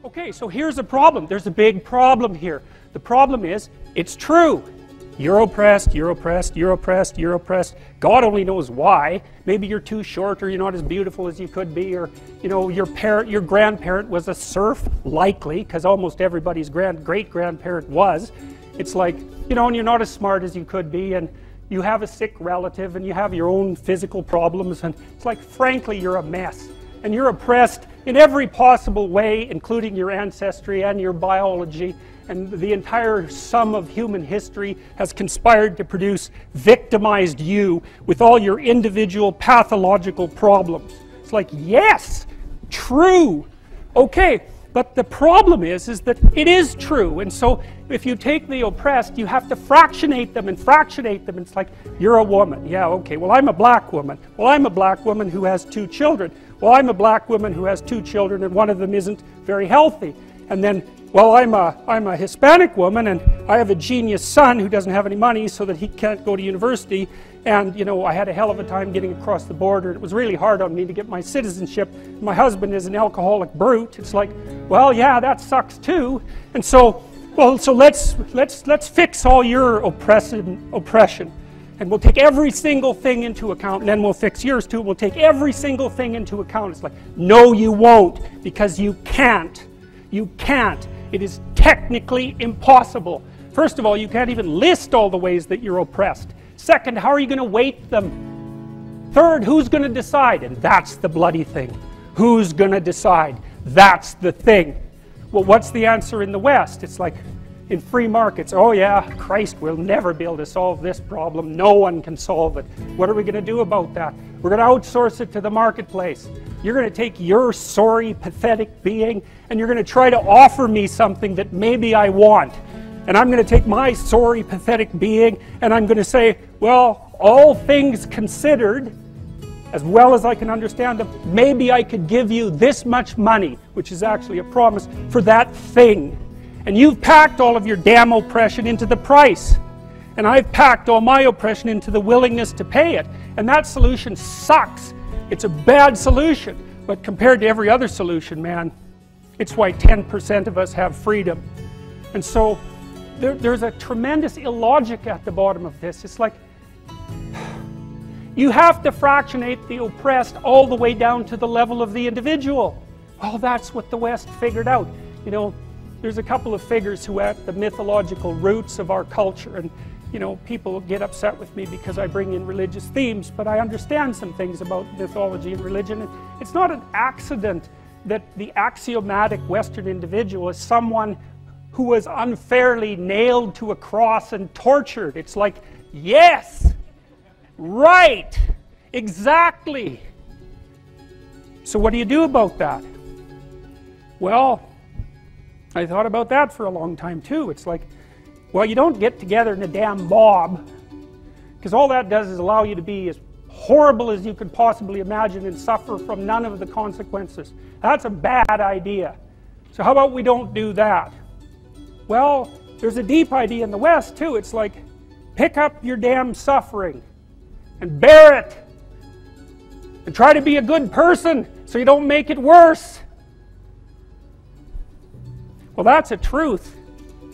Okay, so here's the problem. There's a big problem here. The problem is, it's true. You're oppressed, you're oppressed, you're oppressed, you're oppressed. God only knows why. Maybe you're too short, or you're not as beautiful as you could be, or you know, your grandparent was a serf, likely, because almost everybody's great-grandparent was. It's like, you know, and you're not as smart as you could be, and you have a sick relative, and you have your own physical problems, and it's like, frankly, you're a mess. And you're oppressed in every possible way, including your ancestry and your biology, and the entire sum of human history has conspired to produce victimized you with all your individual pathological problems. It's like, yes, true. Okay, but the problem is that it is true, and so if you take the oppressed, you have to fractionate them and fractionate them. It's like, you're a woman. Yeah, okay, well, I'm a black woman. Well, I'm a black woman who has 2 children. Well, I'm a black woman who has 2 children, and one of them isn't very healthy. And then, well, I'm a Hispanic woman, and I have a genius son who doesn't have any money so that he can't go to university, and you know, I had a hell of a time getting across the border. It was really hard on me to get my citizenship. My husband is an alcoholic brute. It's like, well, yeah, that sucks too. And so, well, so let's fix all your oppression. And we'll take every single thing into account, and then we'll fix yours too. We'll take every single thing into account. It's like, no, you won't, because you can't. You can't. It is technically impossible. First of all, you can't even list all the ways that you're oppressed. Second, how are you going to weight them? Third, who's going to decide? And that's the bloody thing. Who's going to decide? That's the thing. Well, what's the answer in the West? It's like, in free markets, oh yeah, Christ, we'll never be able to solve this problem. No one can solve it. What are we going to do about that? We're going to outsource it to the marketplace. You're going to take your sorry, pathetic being, and you're going to try to offer me something that maybe I want. And I'm going to take my sorry, pathetic being, and I'm going to say, well, all things considered, as well as I can understand them, maybe I could give you this much money, which is actually a promise, for that thing. And you've packed all of your damn oppression into the price. And I've packed all my oppression into the willingness to pay it. And that solution sucks. It's a bad solution. But compared to every other solution, man, it's why 10% of us have freedom. And so there's a tremendous illogic at the bottom of this. It's like, you have to fractionate the oppressed all the way down to the level of the individual. Well, that's what the West figured out. You know, there's a couple of figures who are at the mythological roots of our culture, and you know, people get upset with me because I bring in religious themes, but I understand some things about mythology and religion. And it's not an accident that the axiomatic Western individual is someone who was unfairly nailed to a cross and tortured. It's like, yes, right, exactly. So what do you do about that? Well, I thought about that for a long time too. It's like, well, you don't get together in a damn mob, because all that does is allow you to be as horrible as you could possibly imagine and suffer from none of the consequences. That's a bad idea. So how about we don't do that? Well, there's a deep idea in the West too. It's like, pick up your damn suffering and bear it and try to be a good person so you don't make it worse. Well, that's a truth.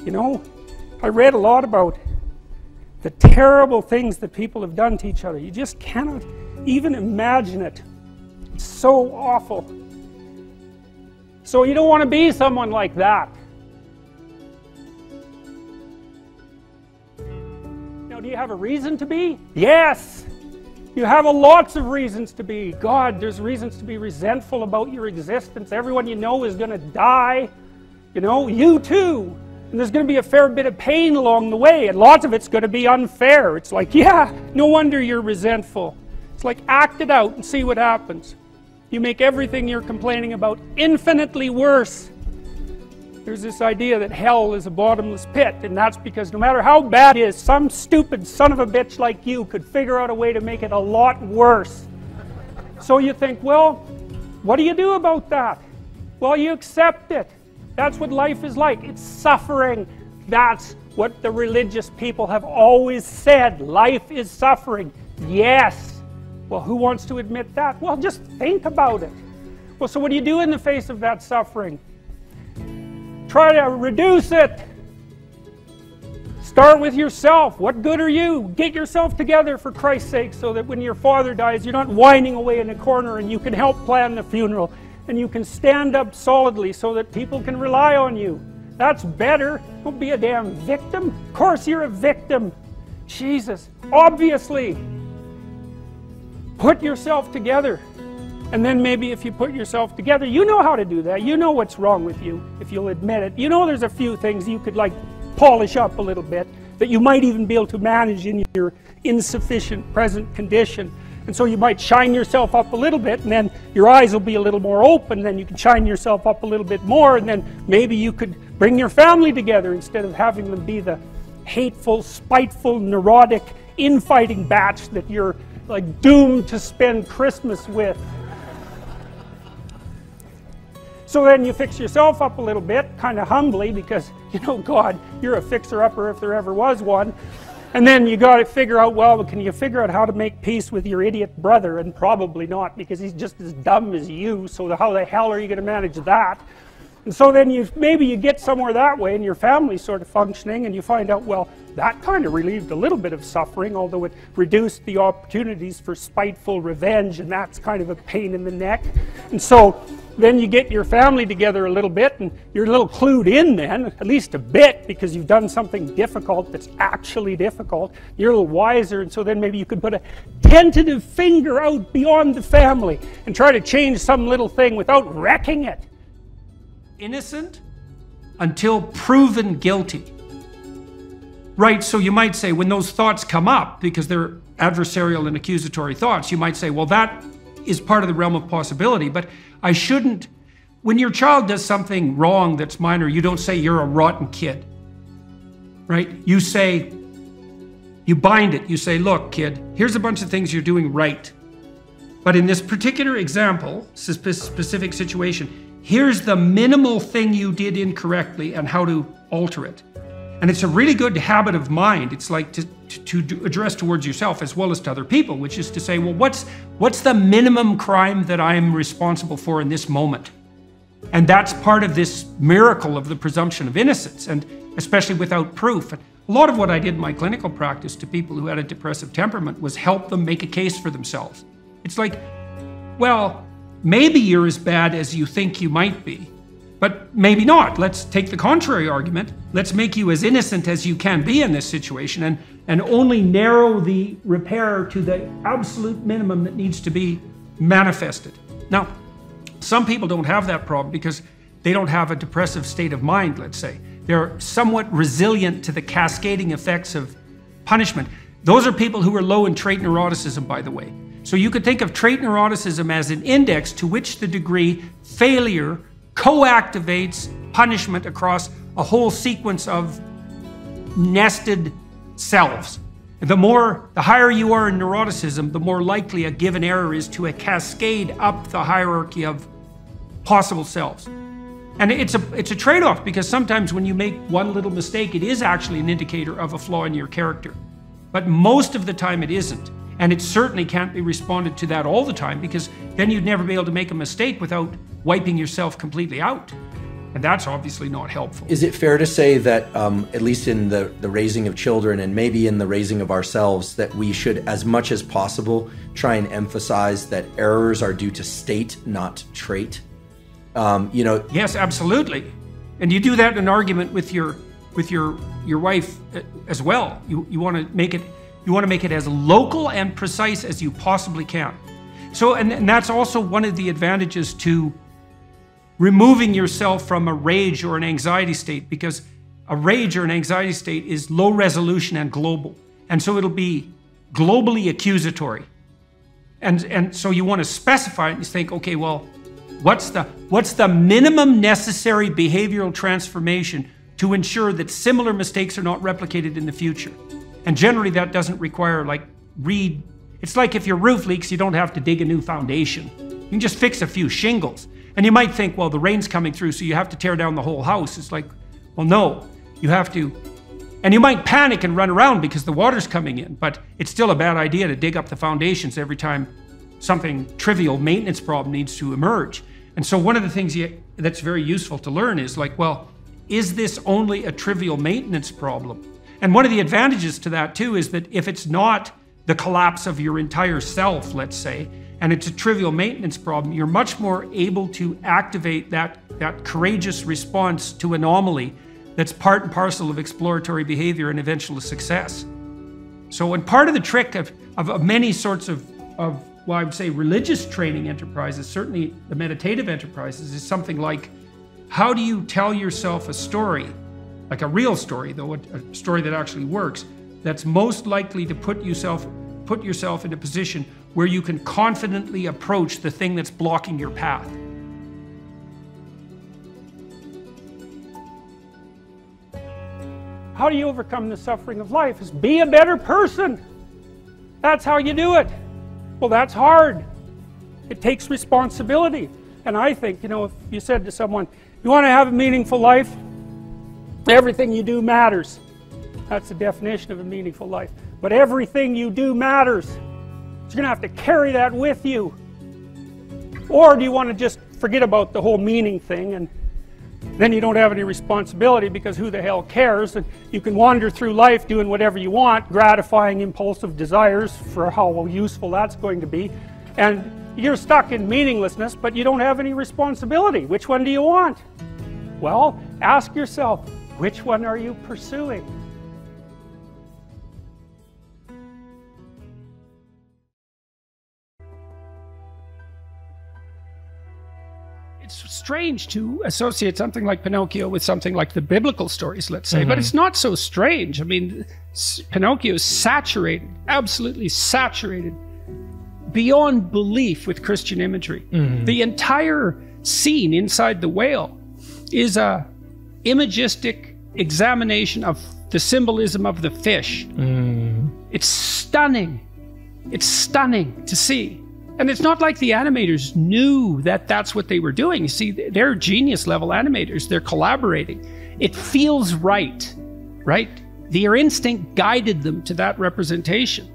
You know, I read a lot about the terrible things that people have done to each other. You just cannot even imagine it. It's so awful. So you don't want to be someone like that. Now, do you have a reason to be? Yes! You have lots of reasons to be. God, there's reasons to be resentful about your existence. Everyone you know is going to die. You know, you too. And there's going to be a fair bit of pain along the way, and lots of it's going to be unfair. It's like, yeah, no wonder you're resentful. It's like, act it out and see what happens. You make everything you're complaining about infinitely worse. There's this idea that hell is a bottomless pit, and that's because no matter how bad it is, some stupid son of a bitch like you could figure out a way to make it a lot worse. So you think, well, what do you do about that? Well, you accept it. That's what life is like. It's suffering. That's what the religious people have always said. Life is suffering. Yes. Well, who wants to admit that? Well, just think about it. Well, so what do you do in the face of that suffering? try to reduce it. Start with yourself. What good are you? Get yourself together for Christ's sake, so that when your father dies, you're not whining away in a corner, and you can help plan the funeral, and you can stand up solidly so that people can rely on you. That's better. Don't be a damn victim. Of course you're a victim. Jesus, obviously. Put yourself together. And then maybe if you put yourself together, you know how to do that. You know what's wrong with you, if you'll admit it. You know there's a few things you could like polish up a little bit, that you might even be able to manage in your insufficient present condition. And so you might shine yourself up a little bit, and then your eyes will be a little more open, then you can shine yourself up a little bit more, and then maybe you could bring your family together instead of having them be the hateful, spiteful, neurotic, infighting batch that you're like doomed to spend Christmas with. So then you fix yourself up a little bit, kind of humbly, because, you know, God, you're a fixer-upper if there ever was one. And then you got to figure out, well, can you figure out how to make peace with your idiot brother? And probably not, because he's just as dumb as you, so how the hell are you going to manage that? And so then maybe you get somewhere that way, and your family's sort of functioning, and you find out, well, that kind of relieved a little bit of suffering, although it reduced the opportunities for spiteful revenge, and that's kind of a pain in the neck. And so then you get your family together a little bit, and you're a little clued in then, at least a bit, because you've done something difficult that's actually difficult. You're a little wiser, and so then maybe you could put a tentative finger out beyond the family and try to change some little thing without wrecking it. Innocent until proven guilty. Right, so you might say when those thoughts come up, because they're adversarial and accusatory thoughts, you might say, well, that is part of the realm of possibility, but I shouldn't, when your child does something wrong that's minor, you don't say you're a rotten kid, right? You say, you bind it, you say, look, kid, here's a bunch of things you're doing right. But in this particular example, specific situation, here's the minimal thing you did incorrectly and how to alter it. And it's a really good habit of mind. It's like to address towards yourself as well as to other people, which is to say, well, what's the minimum crime that I'm responsible for in this moment? And that's part of this miracle of the presumption of innocence, and especially without proof. And a lot of what I did in my clinical practice to people who had a depressive temperament was help them make a case for themselves. It's like, well, maybe you're as bad as you think you might be, but maybe not. Let's take the contrary argument. Let's make you as innocent as you can be in this situation, and only narrow the repair to the absolute minimum that needs to be manifested. Now, some people don't have that problem because they don't have a depressive state of mind, let's say. They're somewhat resilient to the cascading effects of punishment. Those are people who are low in trait neuroticism, by the way. So you could think of trait neuroticism as an index to which the degree failure co-activates punishment across a whole sequence of nested selves. The higher you are in neuroticism, the more likely a given error is to a cascade up the hierarchy of possible selves. And it's a trade-off, because sometimes when you make one little mistake, it is actually an indicator of a flaw in your character. But most of the time it isn't. And it certainly can't be responded to that all the time, because then you'd never be able to make a mistake without wiping yourself completely out. And that's obviously not helpful. Is it fair to say that, at least in the raising of children and maybe in the raising of ourselves, that we should, as much as possible, try and emphasize that errors are due to state, not trait? Yes, absolutely. And you do that in an argument with your wife as well. You want to make it as local and precise as you possibly can. So, and that's also one of the advantages to removing yourself from a rage or an anxiety state, because a rage or an anxiety state is low resolution and global. And so it'll be globally accusatory. And so you want to specify it and think, okay, well, what's the minimum necessary behavioral transformation to ensure that similar mistakes are not replicated in the future? And generally that doesn't require it's like if your roof leaks, you don't have to dig a new foundation. You can just fix a few shingles. And you might think, well, the rain's coming through, so you have to tear down the whole house. It's like, well, no, you have to. And you might panic and run around because the water's coming in, but it's still a bad idea to dig up the foundations every time something trivial maintenance problem needs to emerge. And so one of the things that's very useful to learn is like, well, is this only a trivial maintenance problem? And one of the advantages to that too is that if it's not the collapse of your entire self, let's say, and it's a trivial maintenance problem, you're much more able to activate that courageous response to anomaly that's part and parcel of exploratory behavior and eventual success. So, and part of the trick of many sorts of, well, I would say religious training enterprises, certainly the meditative enterprises, is something like, how do you tell yourself a story, like a real story, though, a story that actually works, that's most likely to put yourself in a position where you can confidently approach the thing that's blocking your path. How do you overcome the suffering of life? Is be a better person. That's how you do it. Well, that's hard. It takes responsibility. And I think, you know, if you said to someone, you want to have a meaningful life? Everything you do matters. That's the definition of a meaningful life. But everything you do matters. So you're going to have to carry that with you. Or do you want to just forget about the whole meaning thing, and then you don't have any responsibility, because who the hell cares, and you can wander through life doing whatever you want, gratifying impulsive desires for how useful that's going to be, and you're stuck in meaninglessness, but you don't have any responsibility. Which one do you want? Well, ask yourself, which one are you pursuing? It's strange to associate something like Pinocchio with something like the biblical stories, let's say, but it's not so strange. I mean, Pinocchio is saturated, absolutely saturated, beyond belief with Christian imagery. The entire scene inside the whale is a imagistic examination of the symbolism of the fish. It's stunning. It's stunning to see. And it's not like the animators knew that that's what they were doing. You see, they're genius level animators. They're collaborating. It feels right, right? Their instinct guided them to that representation.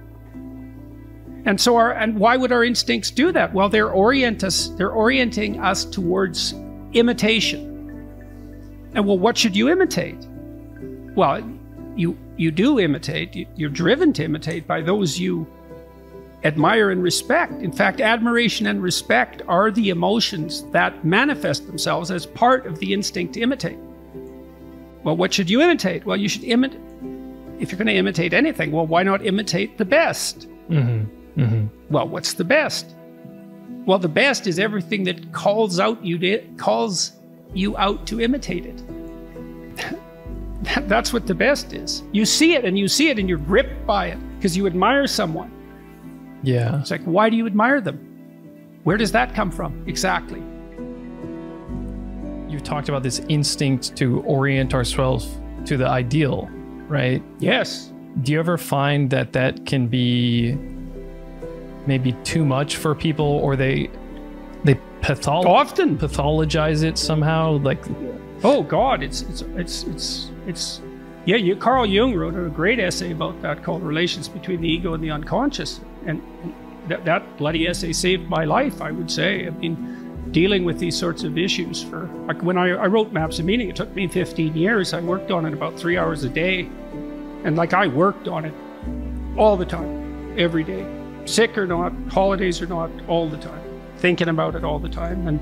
And so and why would our instincts do that? Well, they're orienting us towards imitation. And well, what should you imitate? Well, you do imitate. You're driven to imitate by those you admire and respect. In fact, admiration and respect are the emotions that manifest themselves as part of the instinct to imitate. Well, what should you imitate? Well, you should imitate, if you're going to imitate anything, well, why not imitate the best? Well, what's the best? Well, the best is everything that calls you out to imitate it. That's what the best is. You see it and you're gripped by it because you admire someone. Yeah. It's like, why do you admire them? Where does that come from? Exactly. You've talked about this instinct to orient ourselves to the ideal, right? Yes. Do you ever find that that can be maybe too much for people, or they often pathologize it somehow? Like, oh God, yeah, Carl Jung wrote a great essay about that called Relations Between the Ego and the Unconscious. And that bloody essay saved my life, I would say. I mean, dealing with these sorts of issues like when I wrote Maps of Meaning, it took me 15 years. I worked on it about 3 hours a day. And like I worked on it all the time, every day. Sick or not, holidays or not, all the time. Thinking about it all the time. And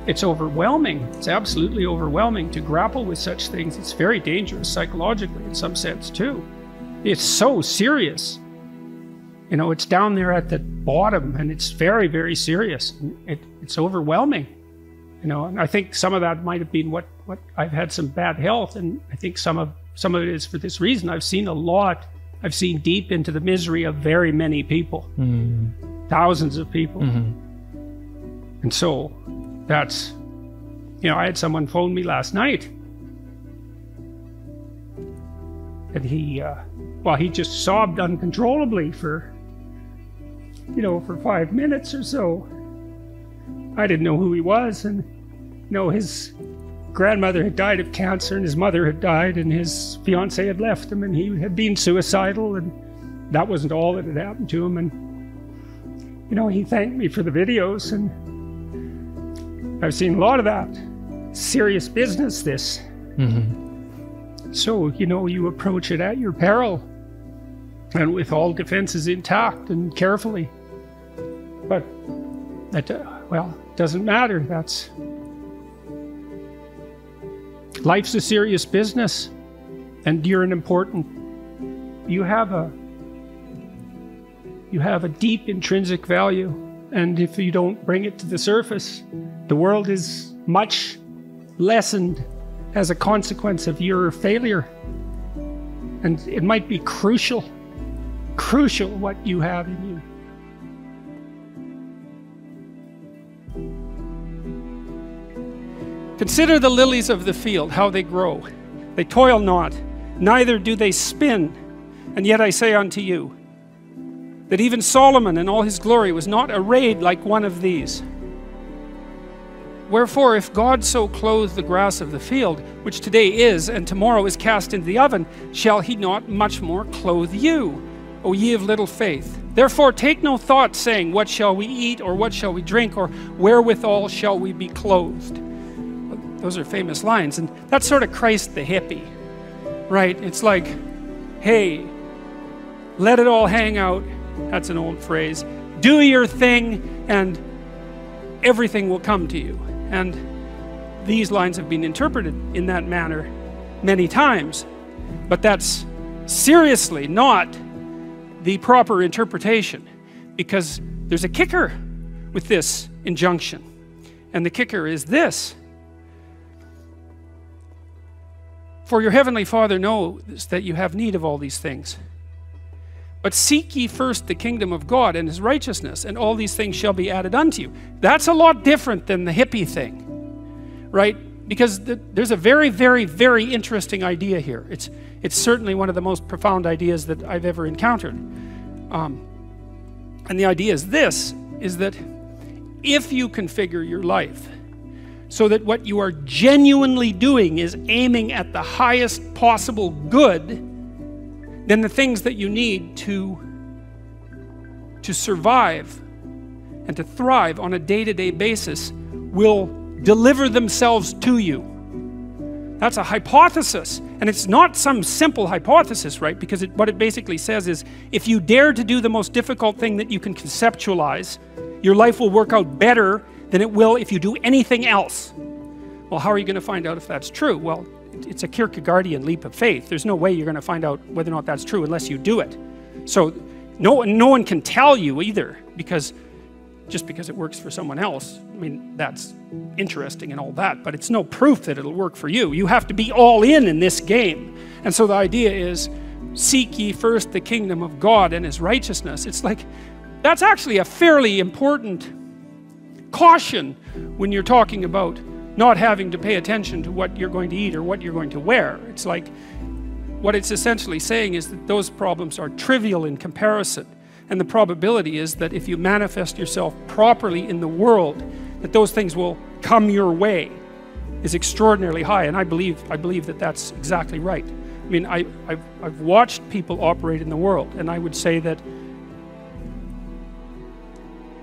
it's overwhelming. It's absolutely overwhelming to grapple with such things. It's very dangerous psychologically in some sense too. It's so serious. You know, it's down there at the bottom, and it's very, very serious. It's overwhelming. You know, and I think some of that might have been what I've had some bad health, and I think some of it is for this reason. I've seen a lot. I've seen deep into the misery of very many people, thousands of people, and so that's, you know, I had someone phone me last night, and he just sobbed uncontrollably for 5 minutes or so. I didn't know who he was, and his grandmother had died of cancer, and his mother had died, and his fiance had left him, and he had been suicidal, and that wasn't all that had happened to him. And he thanked me for the videos, and I've seen a lot of that. Serious business, this. So, you know, you approach it at your peril and with all defenses intact and carefully. But that, well, doesn't matter. Life's a serious business, and you're an important. You have a deep intrinsic value, and if you don't bring it to the surface, the world is much lessened as a consequence of your failure. And it might be crucial what you have in you. Consider the lilies of the field, how they grow. They toil not, neither do they spin. And yet I say unto you, that even Solomon in all his glory was not arrayed like one of these. Wherefore, if God so clothe the grass of the field, which today is, and tomorrow is cast into the oven, shall he not much more clothe you, O ye of little faith? Therefore take no thought, saying, what shall we eat, or what shall we drink, or wherewithal shall we be clothed? Those are famous lines, and that's sort of Christ the hippie, right? It's like, hey, let it all hang out. That's an old phrase. Do your thing, and everything will come to you. And these lines have been interpreted in that manner many times. But that's seriously not the proper interpretation, because there's a kicker with this injunction. And the kicker is this. For your heavenly Father knows that you have need of all these things. But seek ye first the kingdom of God and his righteousness, and all these things shall be added unto you. That's a lot different than the hippie thing, right? Because there's a very, very, very interesting idea here. It's certainly one of the most profound ideas that I've ever encountered. And the idea is this, is that if you configure your life so that what you are genuinely doing is aiming at the highest possible good, then the things that you need to survive and to thrive on a day-to-day basis will deliver themselves to you. That's a hypothesis, and it's not some simple hypothesis, right? Because what it basically says is, if you dare to do the most difficult thing that you can conceptualize, your life will work out better than it will if you do anything else. Well, how are you going to find out if that's true? Well, it's a Kierkegaardian leap of faith. There's no way you're going to find out whether or not that's true unless you do it. So no one can tell you either, because just because it works for someone else, I mean, that's interesting and all that, but it's no proof that it'll work for you. You have to be all in this game. And so the idea is, seek ye first the kingdom of God and his righteousness. It's like, that's actually a fairly important caution when you're talking about not having to pay attention to what you're going to eat or what you're going to wear. It's like, what it's essentially saying is that those problems are trivial in comparison. And the probability is that if you manifest yourself properly in the world, that those things will come your way is extraordinarily high. And I believe that that's exactly right. I mean, I've watched people operate in the world, and I would say that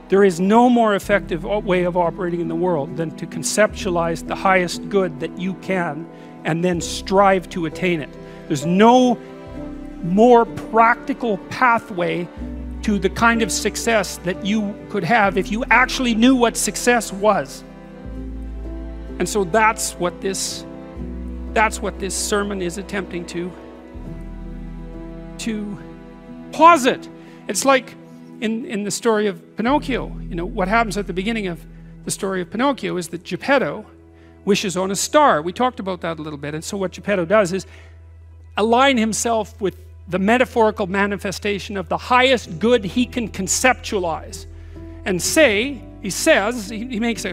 there is no more effective way of operating in the world than to conceptualize the highest good that you can and then strive to attain it. There's no more practical pathway to the kind of success that you could have if you actually knew what success was. And so that's what this sermon is attempting to posit. It's like in the story of Pinocchio. You know, what happens at the beginning of the story of Pinocchio is that Geppetto wishes on a star. We talked about that a little bit. And so what Geppetto does is align himself with the metaphorical manifestation of the highest good he can conceptualize, and he makes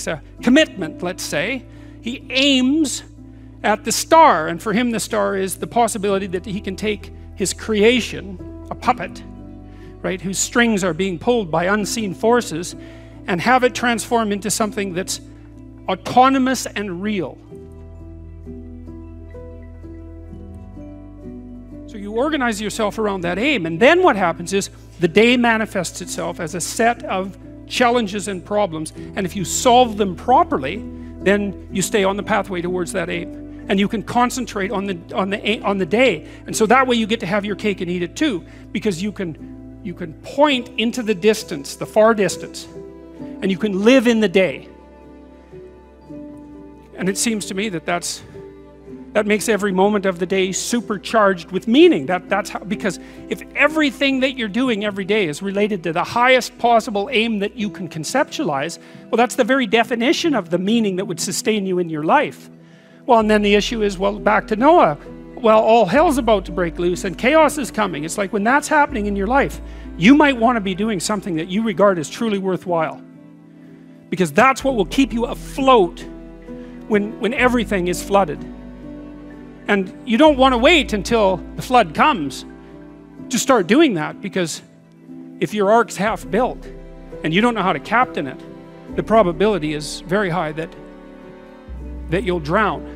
a commitment. Let's say he aims at the star, and for him the star is the possibility that he can take his creation, a puppet, right, whose strings are being pulled by unseen forces, and have it transform into something that's autonomous and real. So you organize yourself around that aim, and then what happens is the day manifests itself as a set of challenges and problems, and if you solve them properly, then you stay on the pathway towards that aim. and you can concentrate on the day, and so that way you get to have your cake and eat it too, because you can point into the distance, the far distance, and you can live in the day. And it seems to me that that makes every moment of the day supercharged with meaning. That's how, because if everything that you're doing every day is related to the highest possible aim that you can conceptualize, well, that's the very definition of the meaning that would sustain you in your life. Well, and then the issue is, well, back to Noah. Well, all hell's about to break loose and chaos is coming. It's like when that's happening in your life, you might want to be doing something that you regard as truly worthwhile, because that's what will keep you afloat when everything is flooded. And you don't want to wait until the flood comes to start doing that, because if your ark's half built and you don't know how to captain it, the probability is very high that you'll drown.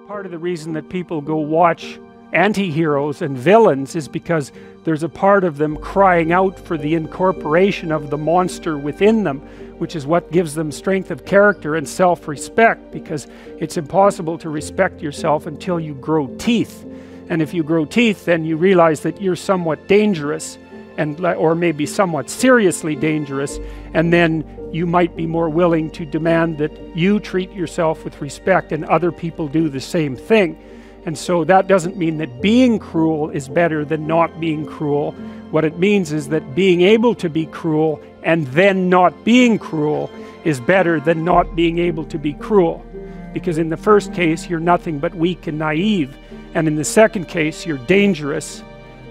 Part of the reason that people go watch anti-heroes and villains is because there's a part of them crying out for the incorporation of the monster within them, which is what gives them strength of character and self-respect, because it's impossible to respect yourself until you grow teeth. And if you grow teeth, then you realize that you're somewhat dangerous, or maybe somewhat seriously dangerous, and then you might be more willing to demand that you treat yourself with respect and other people do the same thing. And so that doesn't mean that being cruel is better than not being cruel. What it means is that being able to be cruel and then not being cruel is better than not being able to be cruel. Because in the first case, you're nothing but weak and naive. And in the second case, you're dangerous,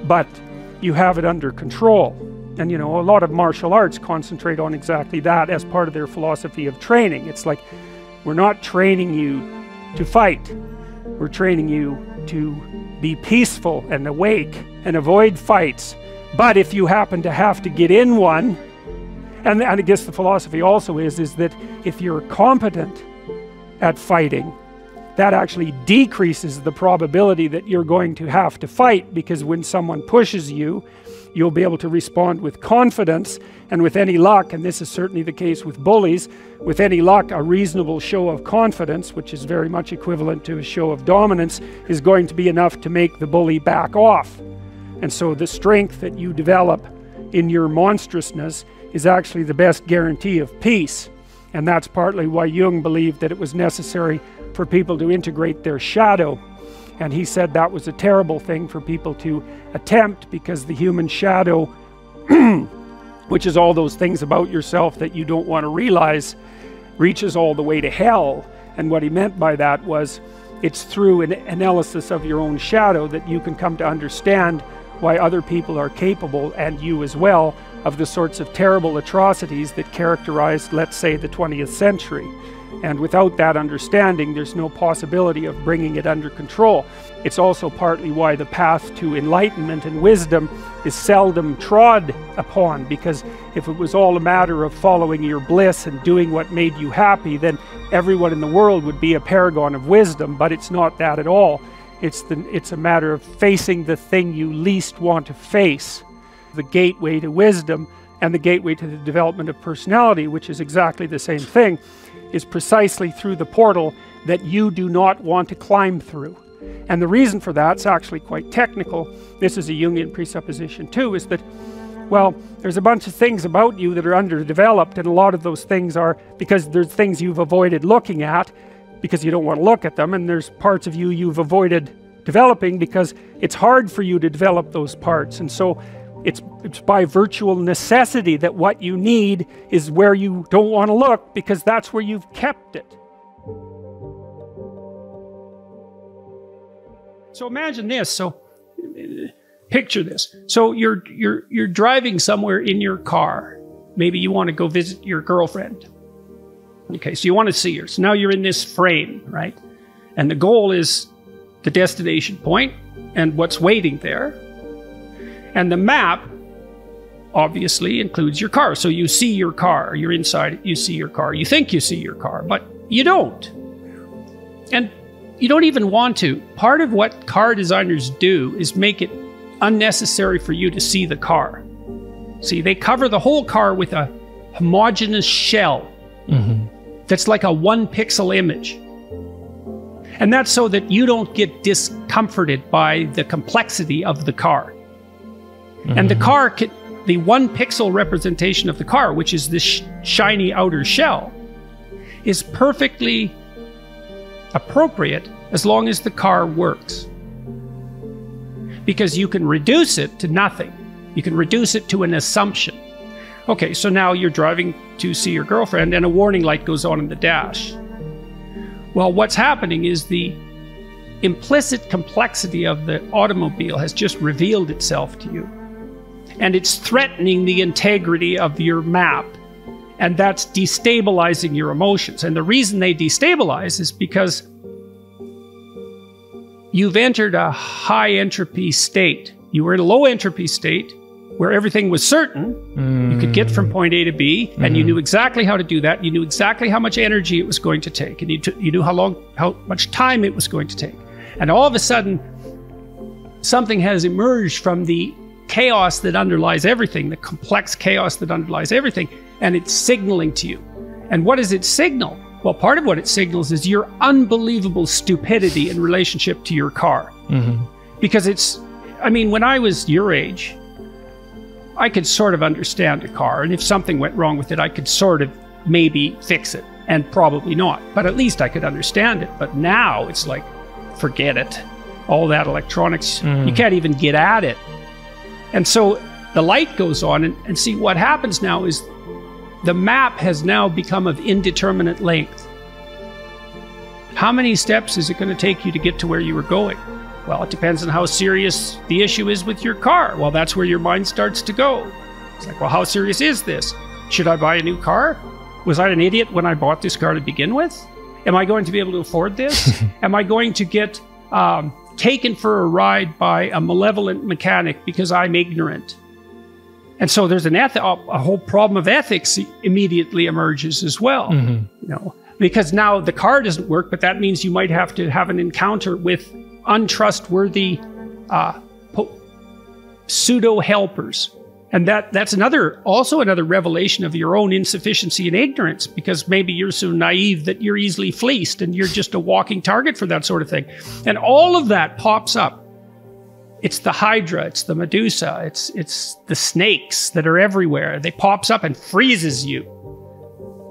but you have it under control. And you know, a lot of martial arts concentrate on exactly that as part of their philosophy of training. It's like, we're not training you to fight. We're training you to be peaceful and awake and avoid fights. But if you happen to have to get in one, and I guess the philosophy also is that if you're competent at fighting, that actually decreases the probability that you're going to have to fight, because when someone pushes you, you'll be able to respond with confidence, and with any luck, and this is certainly the case with bullies, with any luck, a reasonable show of confidence, which is very much equivalent to a show of dominance, is going to be enough to make the bully back off. And so the strength that you develop in your monstrousness is actually the best guarantee of peace. And that's partly why Jung believed that it was necessary for people to integrate their shadow. And he said that was a terrible thing for people to attempt, because the human shadow, which is all those things about yourself that you don't want to realize, reaches all the way to hell. And what he meant by that was, it's through an analysis of your own shadow that you can come to understand why other people are capable, and you as well, of the sorts of terrible atrocities that characterized, let's say, the 20th century. And without that understanding, there's no possibility of bringing it under control. It's also partly why the path to enlightenment and wisdom is seldom trod upon, because if it was all a matter of following your bliss and doing what made you happy, then everyone in the world would be a paragon of wisdom. But it's not that at all. It's a matter of facing the thing you least want to face. The gateway to wisdom and the gateway to the development of personality, which is exactly the same thing, is precisely through the portal that you do not want to climb through. And the reason for that's actually quite technical. This is a Jungian presupposition too, is that, well, there's a bunch of things about you that are underdeveloped, and a lot of those things are because there's things you've avoided looking at because you don't want to look at them, and there's parts of you you've avoided developing because it's hard for you to develop those parts. And so it's by virtual necessity that what you need is where you don't want to look, because that's where you've kept it. So imagine this. So picture this. So you're driving somewhere in your car. Maybe you want to go visit your girlfriend. Okay, so you want to see her. So now you're in this frame, right? And the goal is the destination point and what's waiting there. And the map obviously includes your car. So you see your car, you're inside it, you see your car. You think you see your car, but you don't. And you don't even want to. Part of what car designers do is make it unnecessary for you to see the car. See, they cover the whole car with a homogeneous shell that's like a 1 pixel image. And that's so that you don't get discomforted by the complexity of the car. And the car, the 1 pixel representation of the car, which is this shiny outer shell, is perfectly appropriate as long as the car works. Because you can reduce it to nothing. You can reduce it to an assumption. Okay, so now you're driving to see your girlfriend and a warning light goes on in the dash. Well, what's happening is the implicit complexity of the automobile has just revealed itself to you. And it's threatening the integrity of your map. And that's destabilizing your emotions. And the reason they destabilize is because you've entered a high entropy state. You were in a low entropy state where everything was certain. You could get from point A to B, and you knew exactly how to do that. You knew exactly how much energy it was going to take, and you knew how much time it was going to take. And all of a sudden, something has emerged from the chaos that underlies everything, the complex chaos that underlies everything, and it's signaling to you. And what does it signal? Well, part of what it signals is your unbelievable stupidity in relationship to your car. Because it's, I mean, when I was your age, I could sort of understand a car, and if something went wrong with it, I could sort of maybe fix it, and probably not, but at least I could understand it. But now it's like, forget it. All that electronics, you can't even get at it. And so the light goes on, and see what happens now is the map has now become of indeterminate length. How many steps is it going to take you to get to where you were going? Well, it depends on how serious the issue is with your car. Well, that's where your mind starts to go. It's like, well, how serious is this? Should I buy a new car? Was I an idiot when I bought this car to begin with? Am I going to be able to afford this? Am I going to get taken for a ride by a malevolent mechanic because I'm ignorant? And so there's a whole problem of ethics immediately emerges as well. You know, because now the car doesn't work, but that means you might have to have an encounter with untrustworthy pseudo helpers, and that's also another revelation of your own insufficiency and ignorance, because maybe you're so naive that you're easily fleeced and you're just a walking target for that sort of thing. And all of that pops up. It's the Hydra, it's the Medusa, it's the snakes that are everywhere. They pops up and freezes you.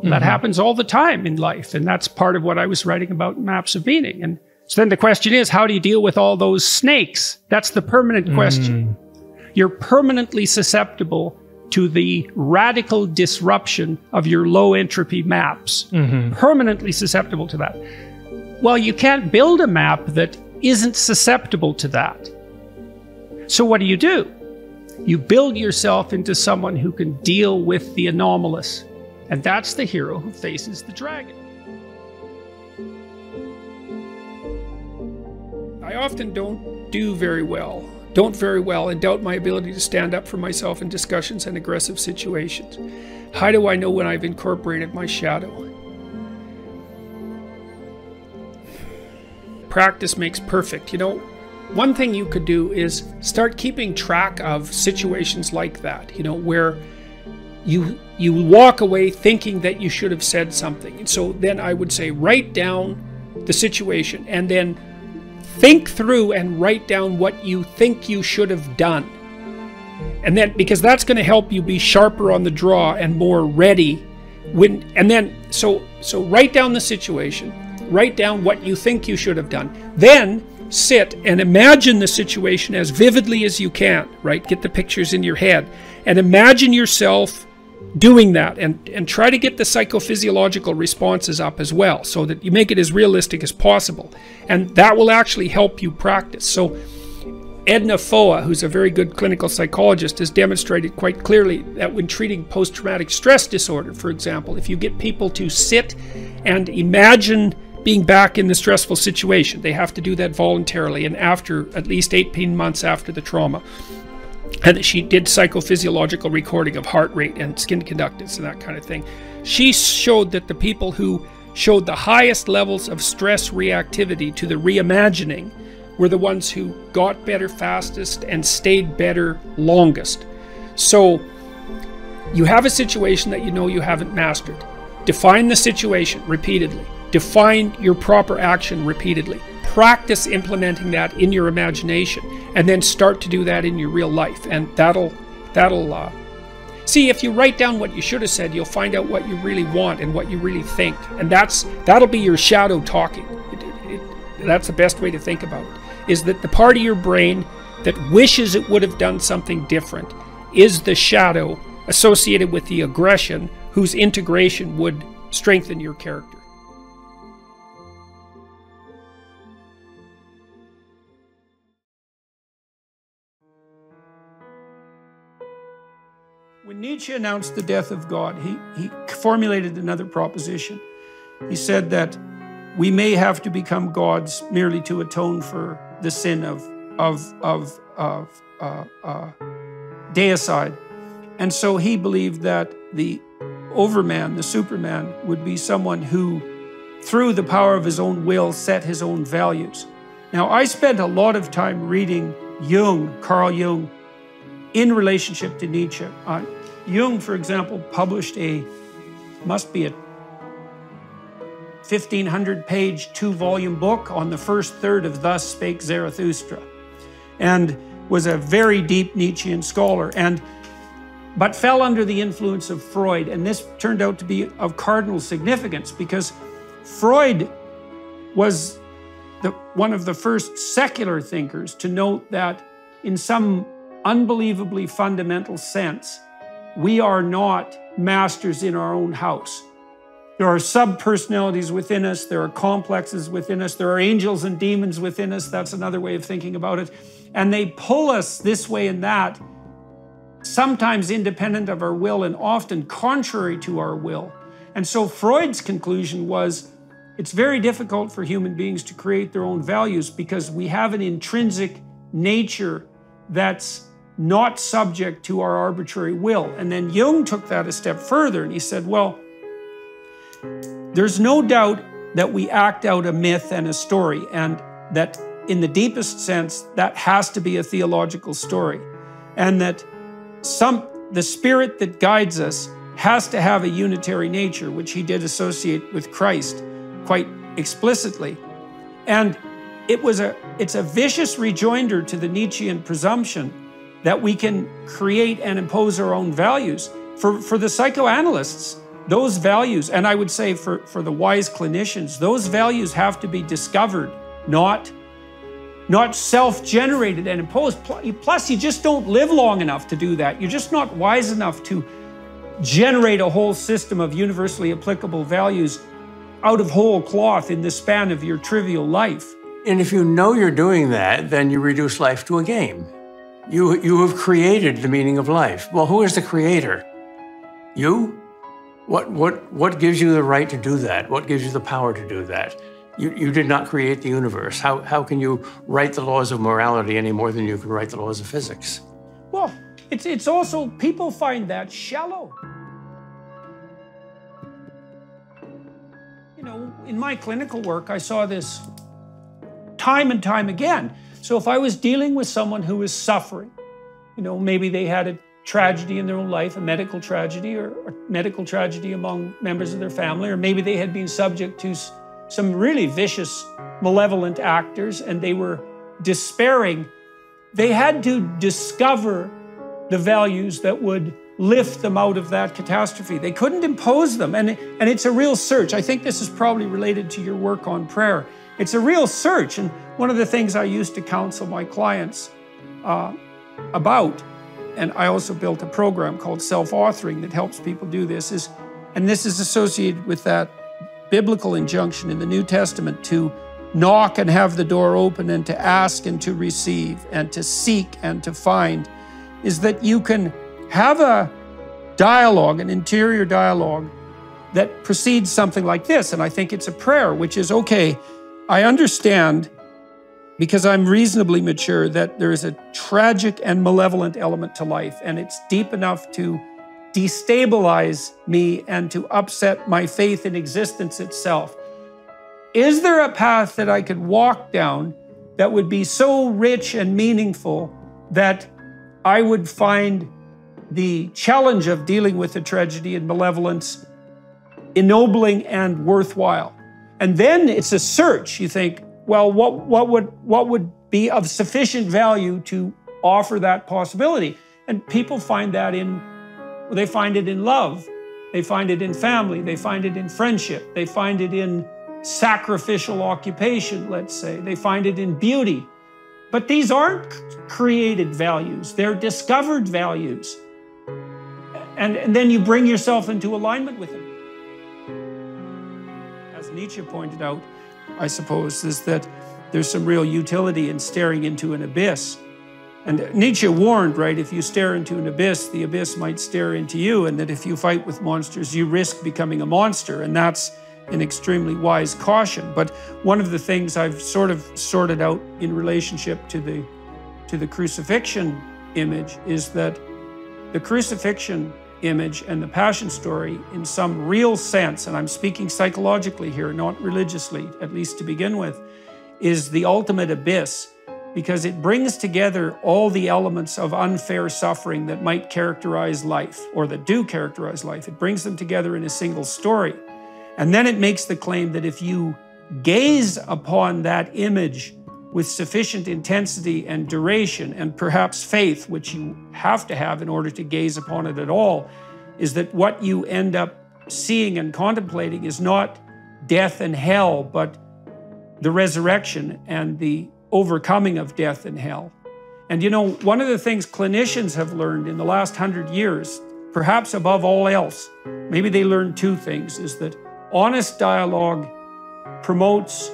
That happens all the time in life, and that's part of what I was writing about in Maps of Meaning. And so then the question is, how do you deal with all those snakes? That's the permanent question. You're permanently susceptible to the radical disruption of your low entropy maps. Permanently susceptible to that. Well, you can't build a map that isn't susceptible to that. So what do? You build yourself into someone who can deal with the anomalous. And that's the hero who faces the dragon. I often don't very well and doubt my ability to stand up for myself in discussions and aggressive situations. How do I know when I've incorporated my shadow? Practice makes perfect. You know, one thing you could do is start keeping track of situations like that, you know, where you walk away thinking that you should have said something. And so then I would say, write down the situation and then think through and write down what you think you should have done. And then, because that's going to help you be sharper on the draw and more ready so write down the situation, write down what you think you should have done. Then sit and imagine the situation as vividly as you can, right? Get the pictures in your head and imagine yourself doing that, and try to get the psychophysiological responses up as well, so that you make it as realistic as possible, and that will actually help you practice. So Edna Foa, who's a very good clinical psychologist, has demonstrated quite clearly that when treating post-traumatic stress disorder, for example, if you get people to sit and imagine being back in the stressful situation, they have to do that voluntarily and after at least 18 months after the trauma. And she did psychophysiological recording of heart rate and skin conductance and that kind of thing. She showed that the people who showed the highest levels of stress reactivity to the reimagining were the ones who got better fastest and stayed better longest. So you have a situation that you know you haven't mastered. Define the situation repeatedly. Define your proper action repeatedly. Practice implementing that in your imagination, and then start to do that in your real life. And that'll see, if you write down what you should have said, you'll find out what you really want and what you really think. And that'll be your shadow talking. That's the best way to think about it, is that the part of your brain that wishes it would have done something different is the shadow associated with the aggression whose integration would strengthen your character. When Nietzsche announced the death of God, he formulated another proposition. He said that we may have to become gods merely to atone for the sin of deicide. And so he believed that the overman, the superman, would be someone who, through the power of his own will, set his own values. Now, I spent a lot of time reading Carl Jung, in relationship to Nietzsche. Jung, for example, published must be a 1,500-page, 2-volume book on the first third of Thus Spake Zarathustra, and was a very deep Nietzschean scholar, but fell under the influence of Freud. And this turned out to be of cardinal significance, because Freud was one of the first secular thinkers to note that in some unbelievably fundamental sense, we are not masters in our own house. There are sub-personalities within us, there are complexes within us, there are angels and demons within us. That's another way of thinking about it. And they pull us this way and that, sometimes independent of our will and often contrary to our will. And so Freud's conclusion was, it's very difficult for human beings to create their own values because we have an intrinsic nature that's not subject to our arbitrary will. And then Jung took that a step further and he said, well, there's no doubt that we act out a myth and a story, and that in the deepest sense, that has to be a theological story, and that the spirit that guides us has to have a unitary nature, which he did associate with Christ quite explicitly. And it's a vicious rejoinder to the Nietzschean presumption that we can create and impose our own values. For the psychoanalysts, those values, and I would say for the wise clinicians, those values have to be discovered, not self-generated and imposed. Plus, you just don't live long enough to do that. You're just not wise enough to generate a whole system of universally applicable values out of whole cloth in the span of your trivial life. And if you know you're doing that, then you reduce life to a game. You have created the meaning of life. Well, who is the creator? You? What gives you the right to do that? What gives you the power to do that? You did not create the universe. How can you write the laws of morality any more than you can write the laws of physics? Well, it's also, people find that shallow. You know, in my clinical work, I saw this time and time again. So if I was dealing with someone who was suffering, you know, maybe they had a tragedy in their own life, a medical tragedy or medical tragedy among members of their family, or maybe they had been subject to some really vicious, malevolent actors and they were despairing, they had to discover the values that would lift them out of that catastrophe. They couldn't impose them. And it's a real search. I think this is probably related to your work on prayer. It's a real search. And one of the things I used to counsel my clients about, and I also built a program called Self-Authoring that helps people do this, and this is associated with that biblical injunction in the New Testament to knock and have the door open, and to ask and to receive, and to seek and to find, is that you can have a dialogue, an interior dialogue that precedes something like this. And I think it's a prayer, which is, okay, I understand, because I'm reasonably mature, that there is a tragic and malevolent element to life, and it's deep enough to destabilize me and to upset my faith in existence itself. Is there a path that I could walk down that would be so rich and meaningful that I would find the challenge of dealing with the tragedy and malevolence ennobling and worthwhile. And then it's a search. You think, well, what would be of sufficient value to offer that possibility? And people find that they find it in love, they find it in family, they find it in friendship, they find it in sacrificial occupation, let's say, they find it in beauty. But these aren't created values, they're discovered values. And then you bring yourself into alignment with them. As Nietzsche pointed out, I suppose, is that there's some real utility in staring into an abyss. And Nietzsche warned, right, if you stare into an abyss, the abyss might stare into you, and that if you fight with monsters, you risk becoming a monster, and that's an extremely wise caution. But one of the things I've sort of sorted out in relationship to the crucifixion image is that the crucifixion image and the Passion story, in some real sense, and I'm speaking psychologically here, not religiously, at least to begin with, is the ultimate abyss, because it brings together all the elements of unfair suffering that might characterize life, or that do characterize life. It brings them together in a single story. And then it makes the claim that if you gaze upon that image with sufficient intensity and duration, and perhaps faith, which you have to have in order to gaze upon it at all, is that what you end up seeing and contemplating is not death and hell, but the resurrection and the overcoming of death and hell. And you know, one of the things clinicians have learned in the last 100 years, perhaps above all else, maybe they learned two things, is that honest dialogue promotes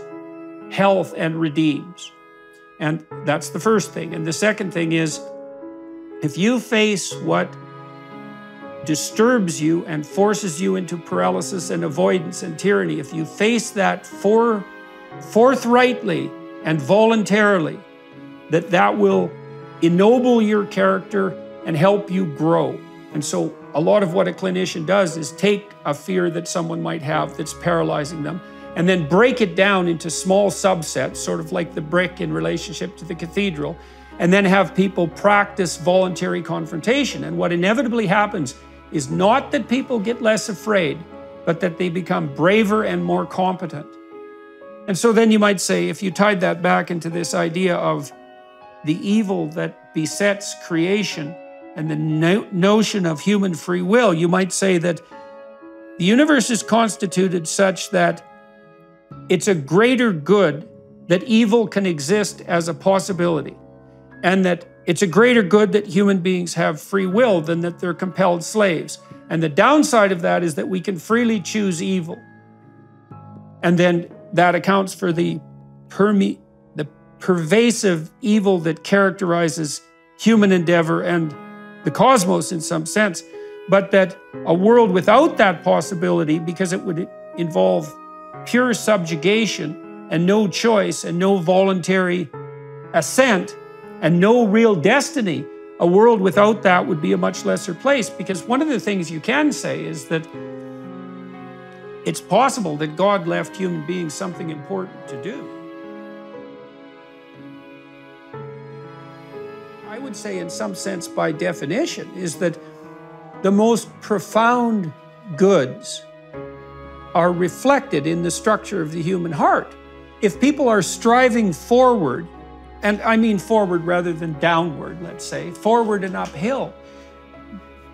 health and redeems. And that's the first thing. And the second thing is, if you face what disturbs you and forces you into paralysis and avoidance and tyranny, if you face that forthrightly and voluntarily, that will ennoble your character and help you grow. And so a lot of what a clinician does is take a fear that someone might have that's paralyzing them, and then break it down into small subsets, sort of like the brick in relationship to the cathedral, and then have people practice voluntary confrontation. And what inevitably happens is not that people get less afraid, but that they become braver and more competent. And so then you might say, if you tied that back into this idea of the evil that besets creation and the notion of human free will, you might say that the universe is constituted such that it's a greater good that evil can exist as a possibility, and that it's a greater good that human beings have free will than that they're compelled slaves. And the downside of that is that we can freely choose evil. And then that accounts for the pervasive evil that characterizes human endeavor and the cosmos in some sense, but that a world without that possibility, because it would involve pure subjugation and no choice and no voluntary assent and no real destiny, a world without that would be a much lesser place. Because one of the things you can say is that it's possible that God left human beings something important to do. I would say, in some sense, by definition, is that the most profound goods are reflected in the structure of the human heart. If people are striving forward, and I mean forward rather than downward, let's say, forward and uphill,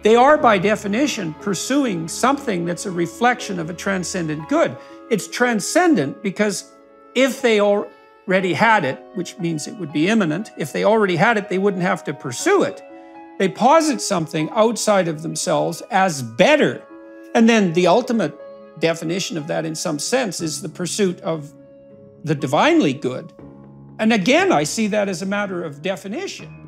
they are by definition pursuing something that's a reflection of a transcendent good. It's transcendent because if they already had it, which means it would be imminent, if they already had it, they wouldn't have to pursue it. They posit something outside of themselves as better. And then the ultimate definition of that, in some sense, is the pursuit of the divinely good. And again, I see that as a matter of definition.